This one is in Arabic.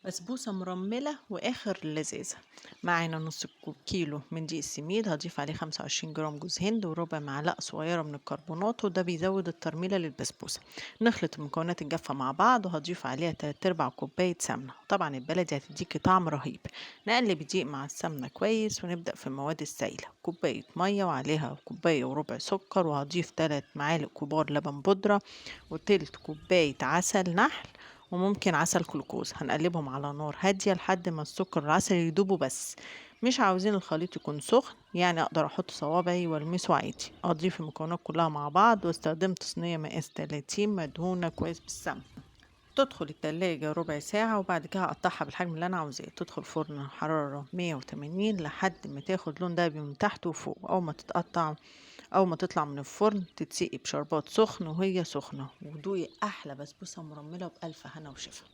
بسبوسة مرملة وآخر لذاذة. معانا نص كيلو من دقيق السميد، هضيف عليه 25 جرام جوز هند وربع معلقة صغيرة من الكربونات، وده بيزود الترميلة للبسبوسة. نخلط المكونات الجافة مع بعض، وهضيف عليها 3/4 كوباية سمنة، طبعا البلدي هتديكي طعم رهيب. نقلب الدقيق مع السمنة كويس، ونبدأ في المواد السائلة. كوباية مية وعليها كوباية وربع سكر، وهضيف 3 معالق كبار لبن بودرة وتلت كوباية عسل نحل، وممكن عسل جلوكوز. هنقلبهم على نار هادية لحد ما السكر والعسل يدوبوا بس. مش عاوزين الخليط يكون سخن، يعني اقدر احط صوابعي والمسه عادي. اضيف المكونات كلها مع بعض، واستخدمت صينية مقاس 30 مدهونة كويس بالسمنة. تدخل التلاجة ربع ساعة، وبعد كده هقطعها بالحجم اللي انا عاوزاه. تدخل فرن حرارة 180 لحد ما تاخد لون دهبي من تحت وفوق. اول ما تطلع من الفرن تتسقي بشربات سخن وهي سخنة، ودوقي احلى بسبوسة مرملة بألف هنا وشفا.